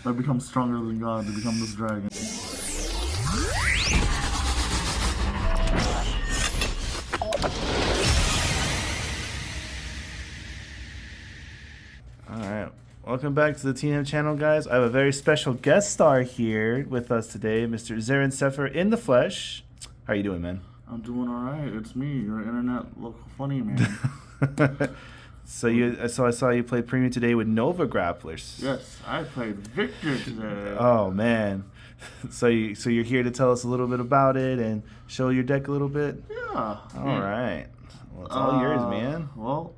I become stronger than God to become this dragon. Alright, welcome back to the TNM channel, guys. I have a very special guest star here with us today, Mr. Zarin Sefer in the flesh. How are you doing, man? I'm doing alright. It's me, your internet local funny man. So I saw you play premium today with Nova Grapplers. Yes, I played Victor today. Oh man. So you're here to tell us a little bit about it and show your deck a little bit? Yeah. Alright. Well, it's all yours, man. Well,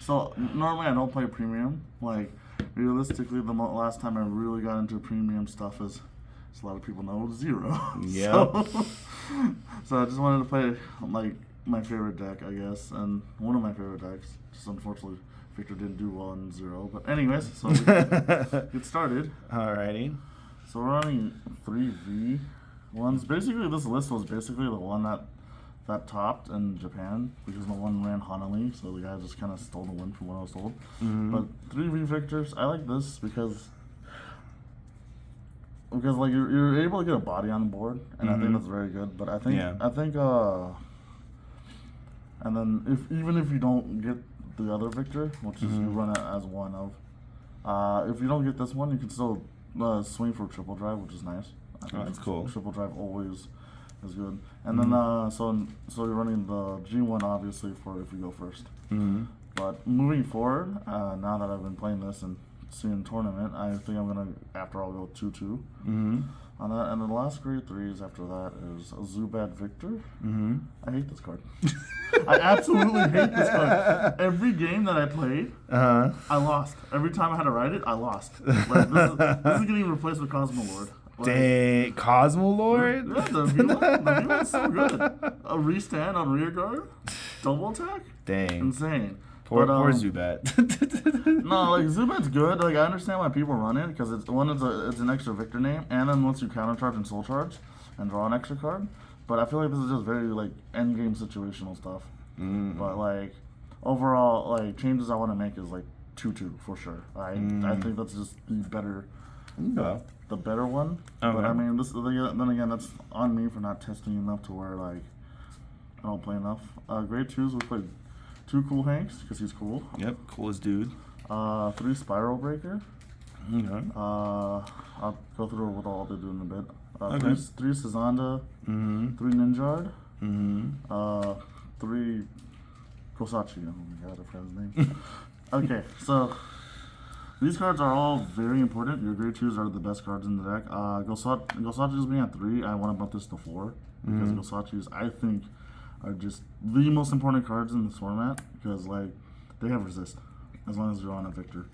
so normally I don't play premium. Like, realistically, the last time I really got into premium stuff is, as a lot of people know, Zero. Yeah. So I just wanted to play, like, my favorite deck, I guess, and one of my favorite decks. Just unfortunately, Victor didn't do well in Zero. But anyways, so we get started. Alrighty. So we're running 3v ones. Basically, this list was basically the one that topped in Japan, because no one ran Hanali, so the guy just kind of stole the win from what I was told. But 3v Victors, I like this because like you're able to get a body on the board, and I think that's very good. But I think and then even if you don't get the other Victor, which is you run it as one of, if you don't get this one, you can still swing for triple drive, which is nice. I think that's cool. Triple drive always is good. And then so you're running the G1 obviously for if you go first. But moving forward, now that I've been playing this and seeing tournament, I think I'm gonna after all go 2-2 on that. And the last grade threes after that is a Zubat Victor. I hate this card. I absolutely hate this card. Every game that I played, I lost. Every time I had to write it, I lost. Like, this is getting replaced with Cosmolord. Like, Dang, Cosmolord? Yeah, the V1's so good. A restand on rear guard, double attack. Dang. Insane. Poor Zubat. No, like Zubat's good. Like I understand why people run it because it's an extra Victor name, and then once you counter charge and soul charge and draw an extra card. But I feel like this is just very like end game situational stuff. But like overall, like changes I want to make is like 2-2 for sure. I think that's just the better. The better one. Okay. But I mean, then again, that's on me for not testing enough to where like I don't play enough. Grade 2s, we played 2 Cool Hanks because he's cool. Yep, coolest dude. 3 Spiral Breaker. Okay. I'll go through what all they do in a bit. Okay. 3 Sazanda. 3 Ninjard. 3 Kosachi. Oh my god, a friend's name. Okay, so these cards are all very important. Your grade 2s are the best cards in the deck. Gosachi's being at 3. I want to bump this to 4 because Gosachi's, I think, are just the most important cards in this format because like they have resist as long as you're on a Victor,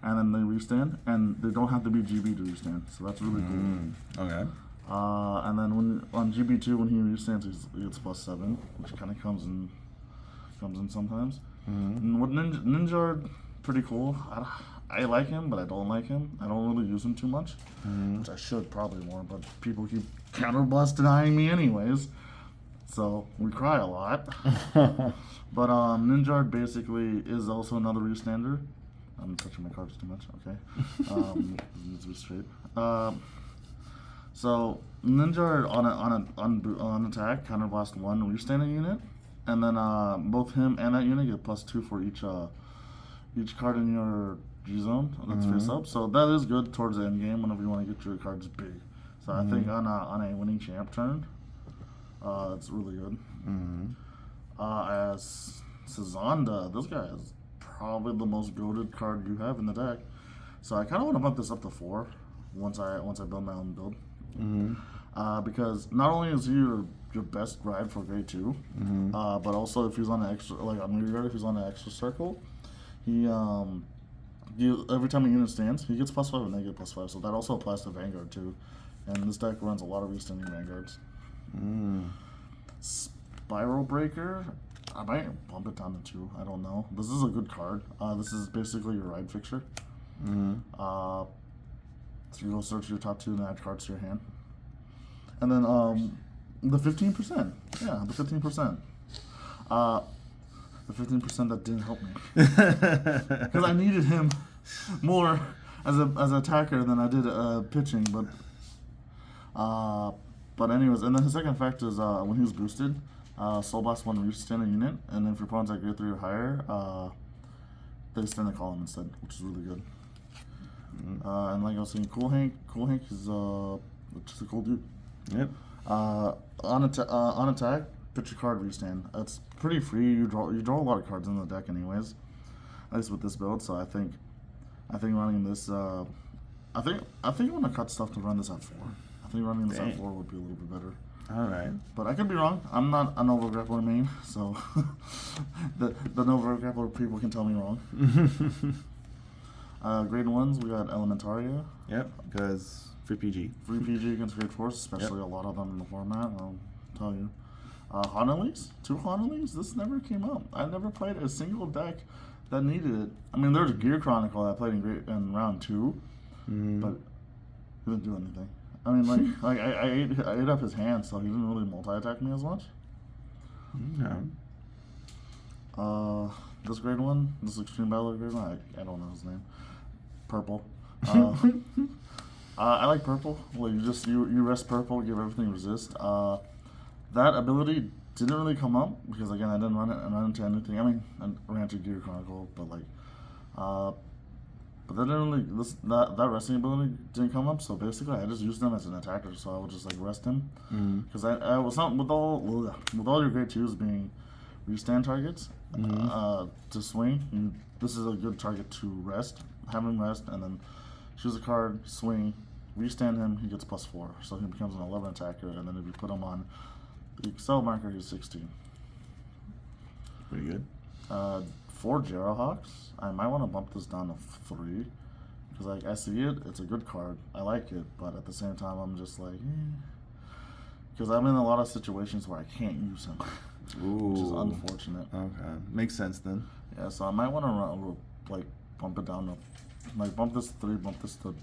and then they restand, and they don't have to be GB to restand, so that's really cool. Okay. And then when on GB2 when he restands, he gets +7, which kind of comes in sometimes. And with Ninjard, pretty cool. I like him, but I don't like him. I don't really use him too much, which I should probably more, but people keep counterblast denying me anyways. So we cry a lot. But Ninjard basically is also another restander. I'm touching my cards too much, okay. It needs to be straight. So Ninjard on attack, counterblast 1 restanding unit. And then both him and that unit get +2 for each card in your G zone that's face up. So that is good towards the end game whenever you want to get your cards big. So I think on a winning champ turn, it's really good. As Sazanda, this guy is probably the most goated card you have in the deck. So I kind of want to bump this up to 4 once I build my own build. Because not only is he your best ride for grade 2, but also if he's on an extra, like on rear guard, if he's on an extra circle, he every time a unit stands, he gets +5 and they get +5. So that also applies to Vanguard too. And this deck runs a lot of restanding Vanguards. Spiral Breaker, I might bump it down to 2. I don't know. This is a good card. This is basically your ride fixture. So you go search your top 2 and add cards to your hand. And then the 15%. Yeah, the 15%. The 15% that didn't help me. Because I needed him more as an attacker than I did pitching, but anyways, and then his second effect is when he's boosted, Soul Blast 1 restand a unit, and if your opponent's at grade 3 or higher, they stand the column instead, which is really good. And like I was saying, Cool Hank is just a cool dude. Yep. On attack, pitch your card, restand. It's pretty free. You draw a lot of cards in the deck, anyways. At least with this build. So I think running this. I think I'm gonna cut stuff to run this at 4. I think running this at 4 would be a little bit better. All right. But I could be wrong. I'm not a Nova Grappler main, so the Nova Grappler people can tell me wrong. Grade 1s, we got Elementaria. Yep, because free PG. Free PG against grade 4s, especially a lot of them in the format, I'll tell you. Honolese? 2 Honolese? This never came up. I never played a single deck that needed it. I mean, there's Gear Chronicle I played in round 2, but it didn't do anything. I mean, like I ate up his hand, so he didn't really multi-attack me as much. This grade 1, this Extreme Battler grade 1, I don't know his name. Purple. I like purple. Well, you rest purple, give everything resist. That ability didn't really come up because again I didn't run into anything. I mean, I ran into Gear Chronicle, but like, but that didn't really that resting ability didn't come up. So basically, I just used them as an attacker. So I would just like rest him because I was not with all your grade 2s being restand targets to swing. This is a good target to rest. Have him rest and then choose a card, swing, restand him. He gets +4, so he becomes an 11 attacker. And then if you put him on the Excel marker, he's 16. Pretty good. 4 Jarrowhawks. I might want to bump this down to 3 because like I see it. It's a good card. I like it, but at the same time, I'm just like, because I'm in a lot of situations where I can't use him, which is unfortunate. Okay, makes sense then. Yeah, so I might want to like bump it down to like bump this 3, bump this to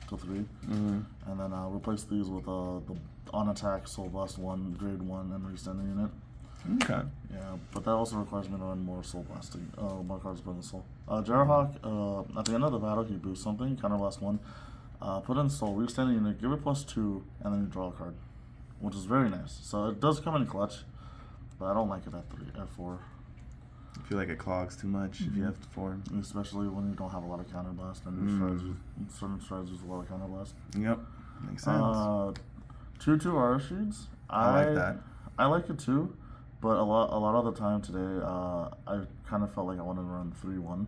3, and then replace these with the on attack Soul Blast 1, grade 1, and restand the unit. Okay. Yeah, but that also requires me to run more Soul Blasting, more cards put in Soul. Jarrowhawk, at the end of the battle, he boosts something, counter blast 1, put in Soul, restand the unit, give it +2, and then you draw a card, which is very nice. So it does come in clutch, but I don't like it at 4. I feel like it clogs too much if you have to 4. Especially when you don't have a lot of counter blast and certain strategies with a lot of counter blast. Yep, makes sense. 2/2 Arshids. I like that. I like it too, but a lot of the time today, I kind of felt like I wanted to run 3/1.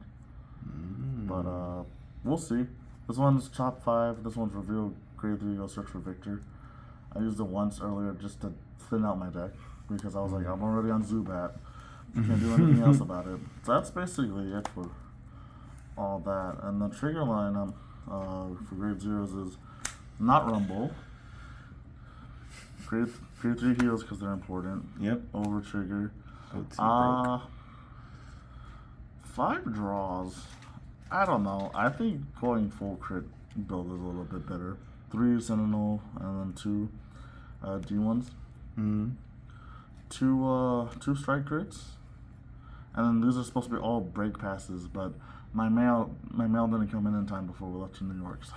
But we'll see. This one's chop 5. This one's reveal grade 3. Go search for Victor. I used it once earlier just to thin out my deck because I was like, I'm already on Zubat. You can't do anything else about it. So that's basically it for all that. And the trigger line for grade 0s is not Rumble. Grade 3 heals because they're important. Yep. Over trigger. 5 draws. I don't know. I think going full crit build is a little bit better. 3 Sentinel and then 2 D1s. 2 strike crits. And then these are supposed to be all break passes, but my mail didn't come in time before we left to New York. So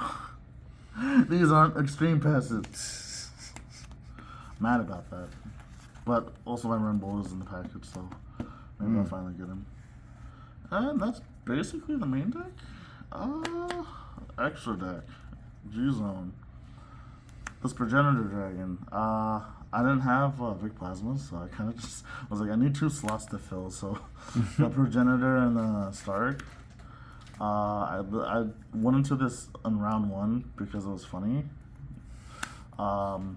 these aren't extreme passes. Mad about that. But also my Rumble is in the package, so maybe I'll finally get him. And that's basically the main deck. Extra deck. G-Zone. This Progenitor Dragon. I didn't have Vic Plasma, so I kind of just was like, I need 2 slots to fill. So got Progenitor and Stark. I went into this in round 1 because it was funny. And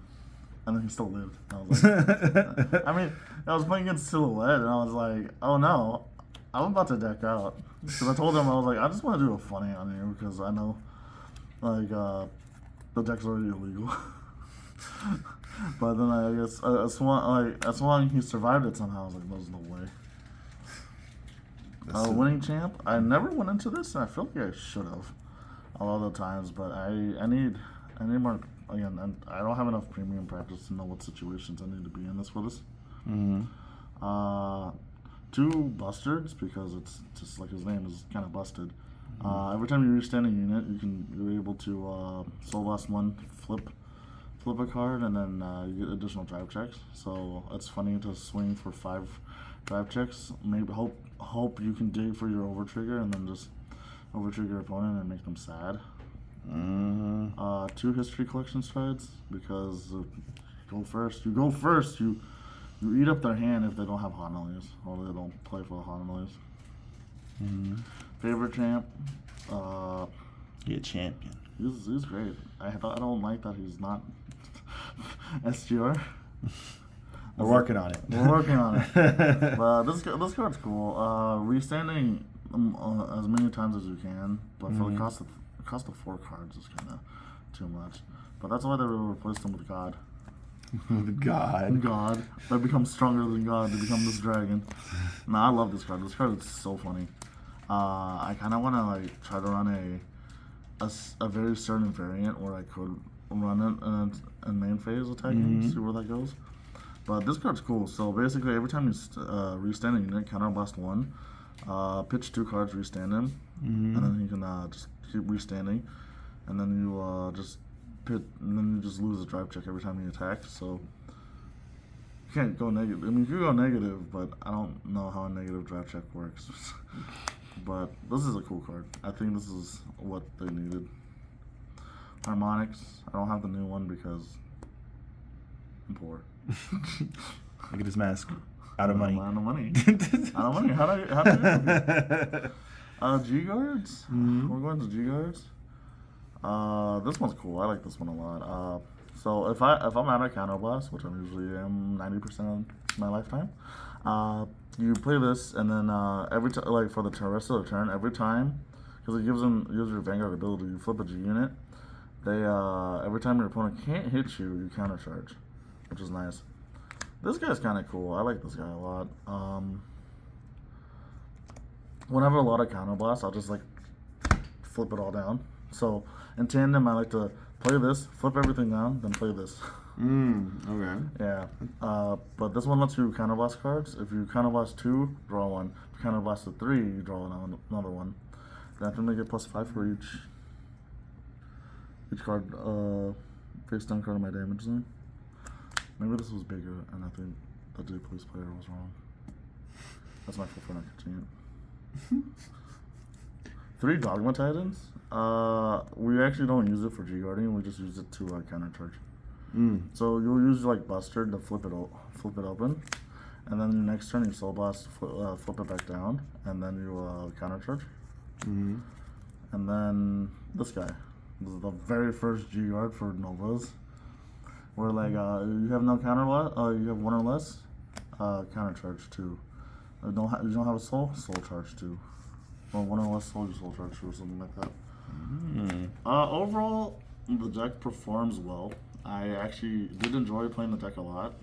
then he still lived. I was like, I mean, I was playing against Silhouette, and I was like, oh no, I'm about to deck out. Because I told him, I was like, I just want to do a funny on you because I know, like, the deck's already illegal. But then I guess as long he survived it somehow, I was like, there's no way. Winning champ. I never went into this, and I feel like I should have a lot of the times, but I need more. Again, and I don't have enough premium practice to know what situations I need to be in this for this. 2 Bustards because it's just like his name is kind of busted. Every time you restand a unit, you're able to soul blast one, flip a card, and then you get additional drive checks. So it's funny to swing for 5 drive checks. Maybe hope you can dig for your over trigger and then just over trigger your opponent and make them sad. 2 history collection strides because you go first. You eat up their hand if they don't have Hanalies or they don't play for the Hanalies. Favorite champ. Be a champion. He's great. I don't like that he's not SGR. We're working on it. We're working on it. But this card's cool. Restanding as many times as you can, but for the cost of 4 cards is kind of too much. But that's why they replaced him with God. God. They become stronger than God. They become this dragon. I love this card. This card is so funny. I kind of want to like try to run a very certain variant where I could run it in main phase attacking, see where that goes. But this card's cool. So basically, every time you restand a unit, counterblast 1, pitch 2 cards, restand him, and then you can just keep restanding, and then you just lose a drive check every time you attack. So you can't go negative. I mean, you can go negative, but I don't know how a negative drive check works. But this is a cool card. I think this is what they needed. Harmonics. I don't have the new one because I'm poor. Look at his mask. Out of money. Out of money. Out of money. How do you G guards? We're going to G guards. This one's cool. I like this one a lot. So if I'm out of counterblast, which I usually am 90% of my lifetime, you play this, and then every time, like for the rest of the turn, every time, because it gives your Vanguard ability, you flip a G unit. They every time your opponent can't hit you, you countercharge, which is nice. This guy's kind of cool. I like this guy a lot. When I have a lot of counterblasts, I'll just like flip it all down. So in tandem, I like to play this, flip everything down, then play this. Okay. Yeah. But this one lets you counterblast cards. If you counterblast 2, draw 1. If you counterblast 3, you draw another one. Then I think they get +5 for each card face down card in my damage zone. Maybe this was bigger, and I think the J Police player was wrong. That's my fault for not catching it. 3 Dogma Titans. We actually don't use it for G Guarding. We just use it to counter charge. So you'll use like Buster to flip it open, and then your next turn you Soul Blast, flip it back down, and then you counter charge. And then this guy. This is the very first G Guard for Novas. Where like you have no counter, you have 1 or less, counter charge 2. You don't have a soul charge 2. Or 1 or less soul charge 2 or something like that. Overall, the deck performs well. I actually did enjoy playing the deck a lot.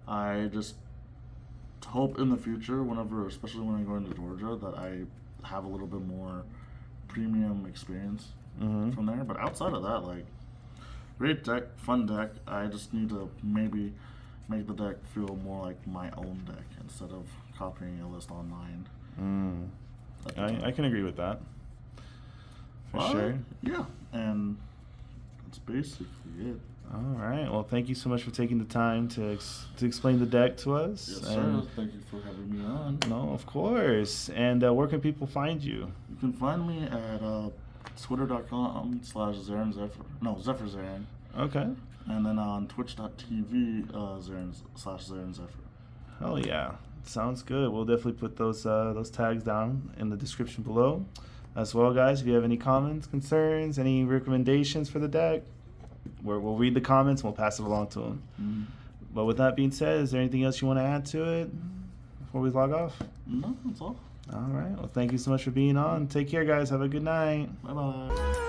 I just hope in the future, especially when I go into Georgia, that I have a little bit more premium experience from there. But outside of that, like, great deck, fun deck. I just need to maybe make the deck feel more like my own deck instead of copying a list online. I can agree with that. For sure. Yeah, and that's basically it. All right. Well, thank you so much for taking the time to explain the deck to us. Yes, sir. Thank you for having me on. No, of course. And where can people find you? You can find me at twitter.com/ZarenZephyr. No, ZephyrZaren. Okay. And then on twitch.tv /ZarenZephyr. Hell yeah. Sounds good. We'll definitely put those tags down in the description below. As well, guys, if you have any comments, concerns, any recommendations for the deck, we'll read the comments and we'll pass it along to them. But with that being said, is there anything else you want to add to it before we log off? No, that's all. All right. Well, thank you so much for being on. Take care, guys. Have a good night. Bye-bye.